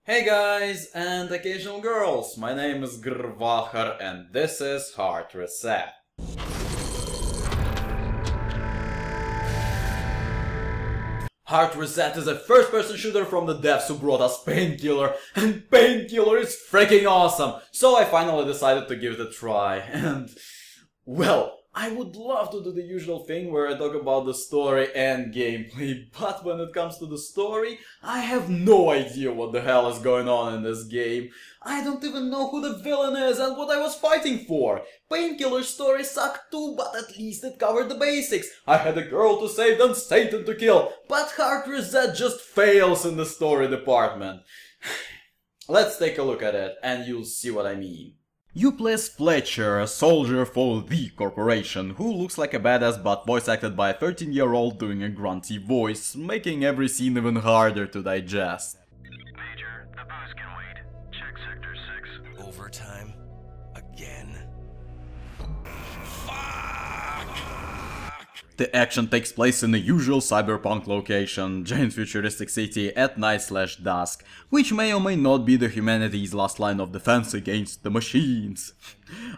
Hey guys and occasional girls, my name is GrrrVahrrr and this is Hard Reset. Hard Reset is a first-person shooter from the devs who brought us Painkiller, and Painkiller is freaking awesome! So I finally decided to give it a try, and well, I would love to do the usual thing where I talk about the story and gameplay, but when it comes to the story, I have no idea what the hell is going on in this game. I don't even know who the villain is and what I was fighting for. Painkiller's story sucked too, but at least it covered the basics. I had a girl to save and Satan to kill, but Hard Reset just fails in the story department. Let's take a look at it and you'll see what I mean. You play as Fletcher, a soldier for the corporation, who looks like a badass but voice acted by a 13-year-old doing a grunty voice, making every scene even harder to digest. Major, the booze can wait. Check Sector 6. Overtime? Again? The action takes place in the usual cyberpunk location, giant futuristic city at night/dusk, which may or may not be the humanity's last line of defense against the machines.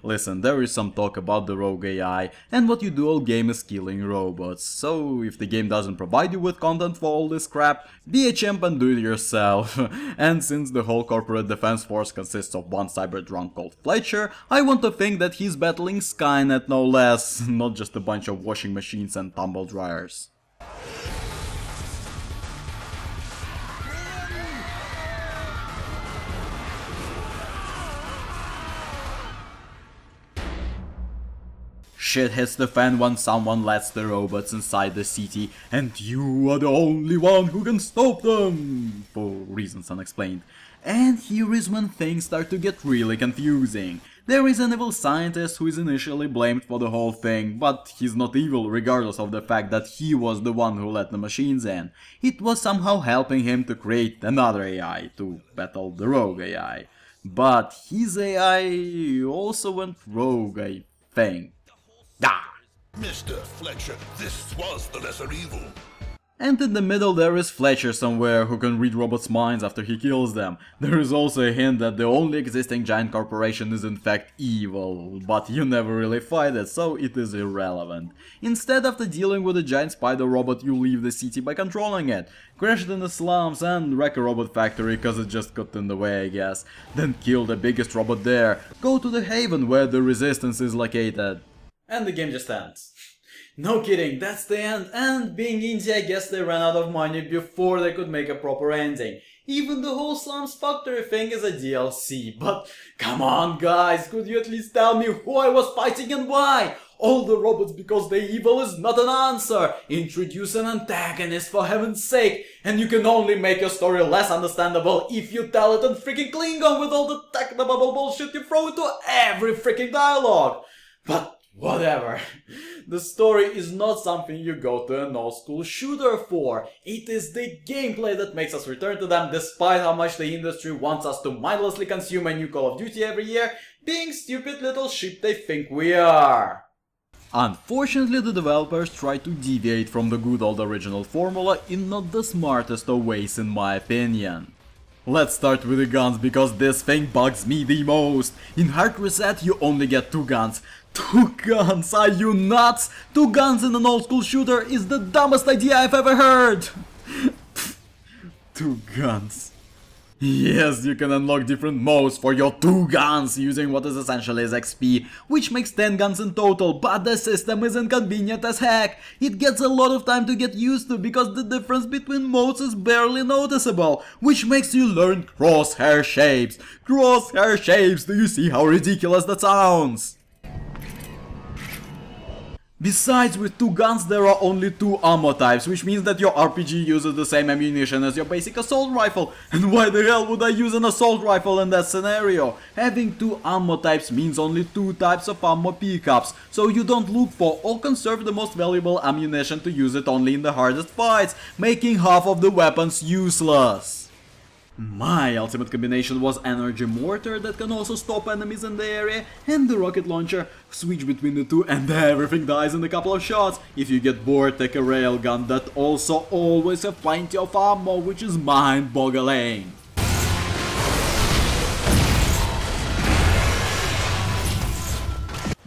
Listen, there is some talk about the rogue AI, and what you do all game is killing robots, so if the game doesn't provide you with content for all this crap, be a champ and do it yourself. And since the whole corporate defense force consists of one cyber drunk called Fletcher, I want to think that he's battling Skynet no less, not just a bunch of washing machines and tumble dryers. Shit hits the fan when someone lets the robots inside the city, and you are the only one who can stop them, for reasons unexplained. And here is when things start to get really confusing. There is an evil scientist who is initially blamed for the whole thing, but he's not evil regardless of the fact that he was the one who let the machines in. It was somehow helping him to create another AI to battle the rogue AI. But his AI also went rogue, I think. Mr. Fletcher, this was the lesser evil. And in the middle there is Fletcher somewhere who can read robots' minds after he kills them. There is also a hint that the only existing giant corporation is in fact evil, but you never really fight it, so it is irrelevant. Instead, after dealing with a giant spider robot, you leave the city by controlling it, crash it in the slums and wreck a robot factory cause it just got in the way, I guess. Then kill the biggest robot there, go to the haven where the resistance is located. And the game just ends. No kidding, that's the end, and being indie I guess they ran out of money before they could make a proper ending. Even the whole slums factory thing is a DLC, but come on guys, could you at least tell me who I was fighting and why? All the robots because they're evil is not an answer. Introduce an antagonist for heaven's sake, and you can only make your story less understandable if you tell it in freaking Klingon with all the technobabble bullshit you throw into every freaking dialogue. But whatever. The story is not something you go to an old school shooter for. It is the gameplay that makes us return to them despite how much the industry wants us to mindlessly consume a new Call of Duty every year, being stupid little sheep they think we are. Unfortunately, the developers try to deviate from the good old original formula in not the smartest of ways in my opinion. Let's start with the guns, because this thing bugs me the most. In Hard Reset you only get 2 guns. 2 guns? Are you nuts? 2 guns in an old school shooter is the dumbest idea I've ever heard. 2 guns. Yes, you can unlock different modes for your 2 guns using what is essentially as XP, which makes 10 guns in total, but the system is inconvenient as heck. It gets a lot of time to get used to because the difference between modes is barely noticeable, which makes you learn crosshair shapes. Crosshair shapes, do you see how ridiculous that sounds? Besides, with 2 guns there are only 2 ammo types, which means that your RPG uses the same ammunition as your basic assault rifle. And why the hell would I use an assault rifle in that scenario? Having 2 ammo types means only 2 types of ammo pickups, so you don't look for or conserve the most valuable ammunition to use it only in the hardest fights, making half of the weapons useless. My ultimate combination was Energy Mortar that can also stop enemies in the area, and the Rocket Launcher. Switch between the two and everything dies in a couple of shots. If you get bored, take a Railgun that also always have plenty of ammo, which is mind-boggling.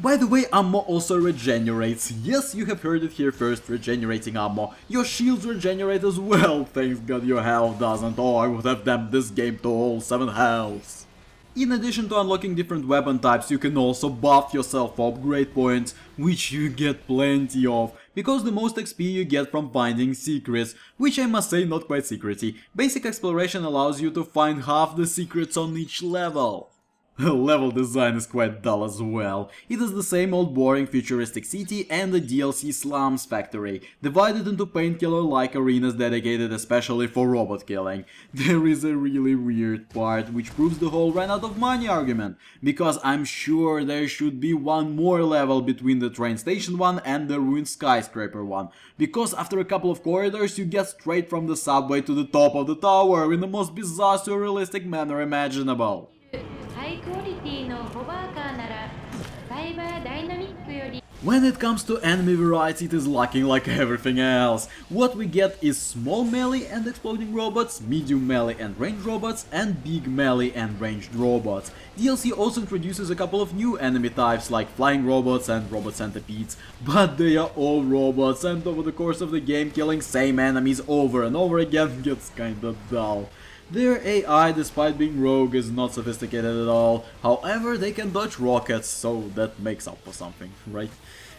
By the way, ammo also regenerates. Yes, you have heard it here first, regenerating ammo. Your shields regenerate as well, thanks god your health doesn't, or I would have damped this game to all 7 healths. In addition to unlocking different weapon types, you can also buff yourself for upgrade points, which you get plenty of, because the most XP you get from finding secrets, which I must say not quite secrety. Basic exploration allows you to find half the secrets on each level. Level design is quite dull as well. It is the same old boring futuristic city and the DLC slums factory, divided into painkiller-like arenas dedicated especially for robot killing. There is a really weird part which proves the whole ran out of money argument, because I'm sure there should be one more level between the train station one and the ruined skyscraper one, because after a couple of corridors you get straight from the subway to the top of the tower in the most bizarre surrealistic manner imaginable. When it comes to enemy variety, it is lacking like everything else. What we get is small melee and exploding robots, medium melee and ranged robots, and big melee and ranged robots. DLC also introduces a couple of new enemy types like flying robots and robot centipedes, but they are all robots, and over the course of the game killing same enemies over and over again gets kinda dull. Their AI, despite being rogue, is not sophisticated at all. However, they can dodge rockets, so that makes up for something, right?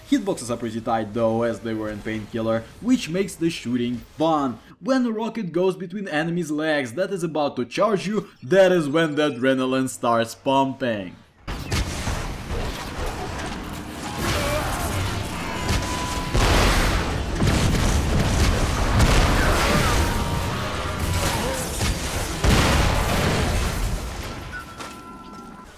Hitboxes are pretty tight though, as they were in Painkiller, which makes the shooting fun. When a rocket goes between enemies' legs that is about to charge you, that is when the adrenaline starts pumping.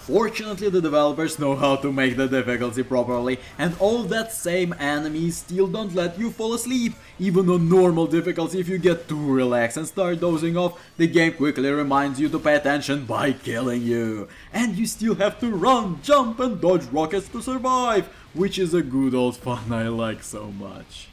Fortunately, the developers know how to make the difficulty properly, and all that same enemies still don't let you fall asleep. Even on normal difficulty, if you get too relaxed and start dozing off, the game quickly reminds you to pay attention by killing you. And you still have to run, jump and dodge rockets to survive, which is a good old fun I like so much.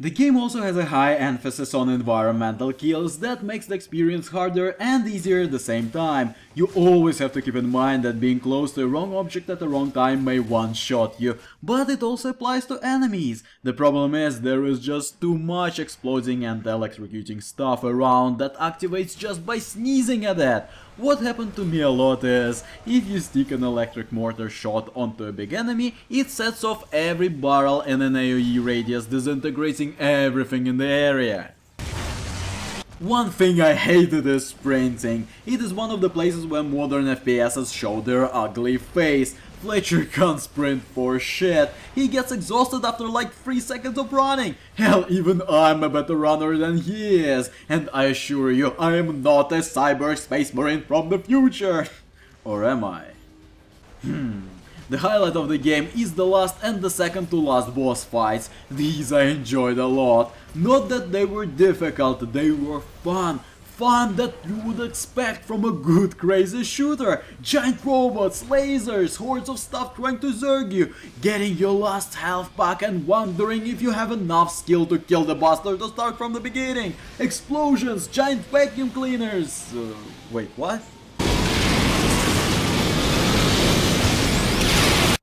The game also has a high emphasis on environmental kills that makes the experience harder and easier at the same time. You always have to keep in mind that being close to a wrong object at the wrong time may one-shot you, but it also applies to enemies. The problem is there is just too much exploding and electrocuting stuff around that activates just by sneezing at it. What happened to me a lot is, if you stick an electric mortar shot onto a big enemy, it sets off every barrel in an AoE radius, disintegrating everything in the area. One thing I hated is sprinting. It is one of the places where modern FPSs show their ugly face. Fletcher can't sprint for shit. He gets exhausted after like 3 seconds of running. Hell, even I'm a better runner than he is. And I assure you, I am not a cyber space marine from the future. Or am I? The highlight of the game is the last and the second to last boss fights. These I enjoyed a lot. Not that they were difficult, they were fun. Fun that you would expect from a good crazy shooter. Giant robots, lasers, hordes of stuff trying to zerg you, getting your last health pack and wondering if you have enough skill to kill the bastard to start from the beginning. Explosions, giant vacuum cleaners. Wait, what?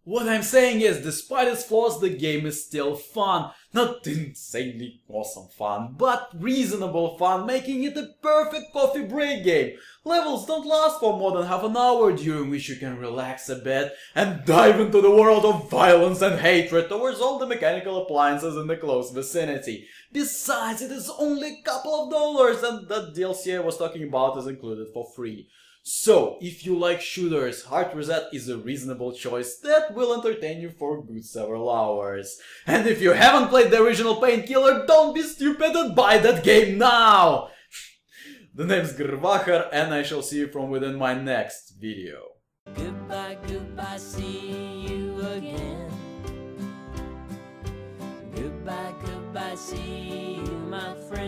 What I'm saying is, despite its flaws, the game is still fun. Not insanely awesome fun, but reasonable fun, making it a perfect coffee break game. Levels don't last for more than half an hour, during which you can relax a bit and dive into the world of violence and hatred towards all the mechanical appliances in the close vicinity. Besides, it is only a couple of dollars, and that DLC I was talking about is included for free. So, if you like shooters, Heart Reset is a reasonable choice that will entertain you for a good several hours. And if you haven't played the original Painkiller, don't be stupid and buy that game now! The name's GrrrVahrrr, and I shall see you from within my next video. Goodbye, goodbye, see you again. Goodbye, goodbye, see you, my friend.